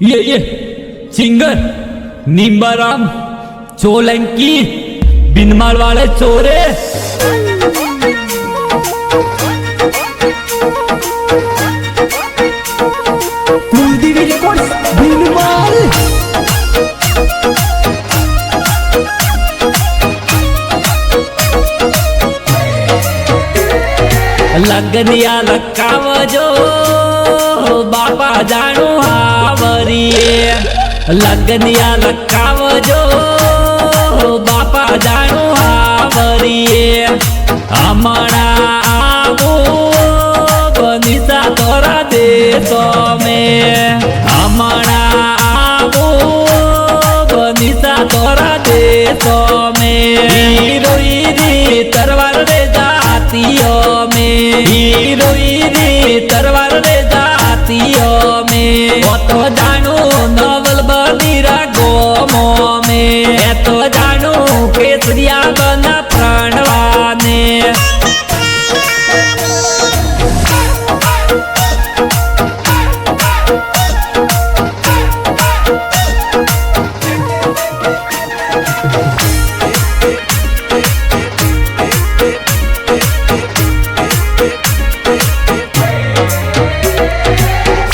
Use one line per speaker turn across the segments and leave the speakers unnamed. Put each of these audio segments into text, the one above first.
ये सिंगर निम्बाराम सोलंकी बिनमाल वाले चोरे कुलदीप रिकॉर्ड्स बिनमाल लगनिया लकावजो बापा जाणू आवरीए लगनिया लकावजो बापा जाणू आवरीए हमारा आवो बनिसा तोरा देशो में हमारा आवो बनिसा तोरा देशो में हीरो हीरी तरवार रे जातियों में हीरो हीरी तरवार रे जातियों में वो तो जानू नवल बनीरा गोमो में मैं तो जानू केसरिया बना प्राणवाने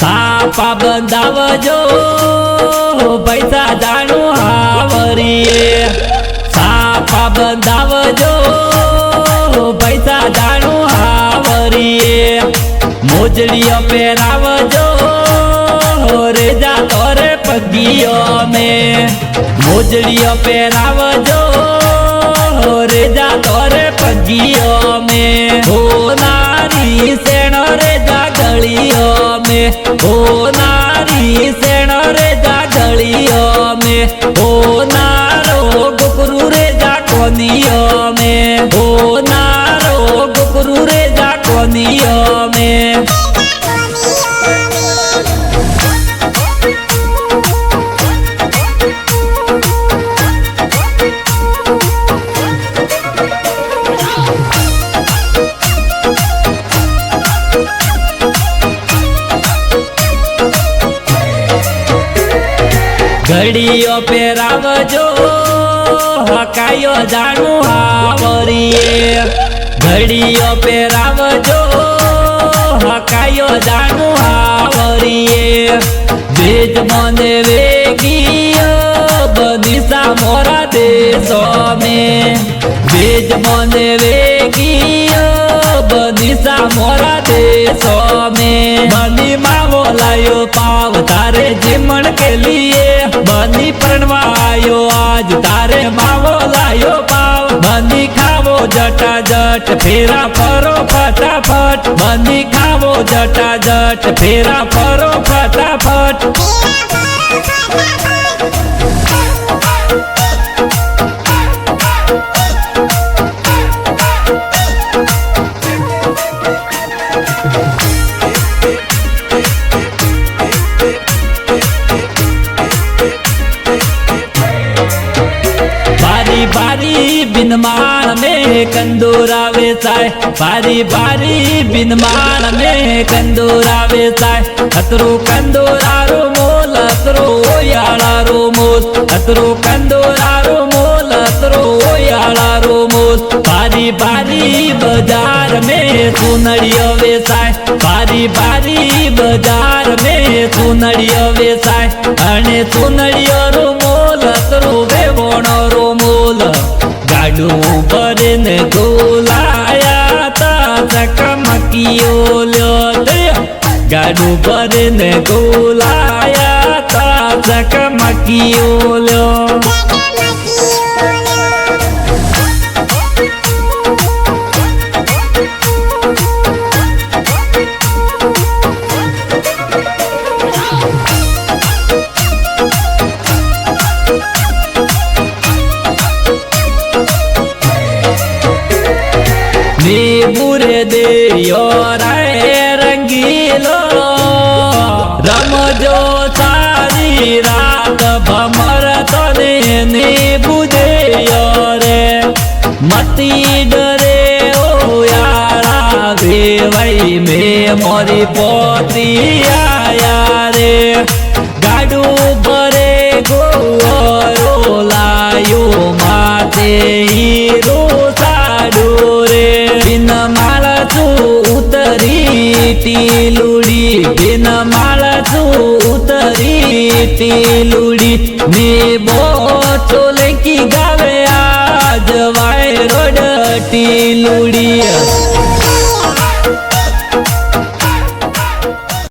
सापा बंधावजो पैसा जाणू आवरीए सापा बंधावजो पैसा जाणू आवरीए मोजड़ियों पहरावजो रेजा तोरे पगियों में मोजड़ियों पहरावजो रेजा तोरे पगियों में हो नारी सेनो रेजा गलियों में हो नारी सेनो रेजा गलियों में हो नारो गुकरू रेजा कोनियों में हो नारो गुकरू रेजा कोनियों में घड़ियों पहरावजो हकायो जाणू आवरीए घड़ियों पहरावजो हकायो जाणू आवरीए देज मने वेगियो बनिसा मोरा देशो में देज मने वेगियो बनिसा मोरा देशो में बनी मावो लायो पाव तारे जीवन के लिए बनी प्रणवायो आज तारे मावो लायो पाव बनी खावो जटा जट फेरा फरो फटाफट बनी खावो जटा जट फेरा फरो फटाफट बारी बिनमाल में कंदूरा वेचाय बारी बारी बिनमाल में कंदूरा वेचाय अतरो कंदूरारो मोल अतरो याळारो मोल अतरो कंदूरारो मोल अतरो याळारो मोल बारी बारी बाजार में सुनड़ियो वेचाय बारी बारी बाजार में सुनड़ियो वेचाय अने सुनड़ियो रो मोल अतरो वेवणो रो मोल गाडू भरीने गोलाया ता चकमकियो ल्यो गाडू भरीने गोलाया ता चकमकियो ल्यो बुरे दे योराए रंगीलो रमजो सारी रात भमर तने ने बुझे योरे मती डरे ओ यारा वे वही में मोरी पोती आया रे गाडू माळाचू उतरी ती लुडी ने बो चोले की गाव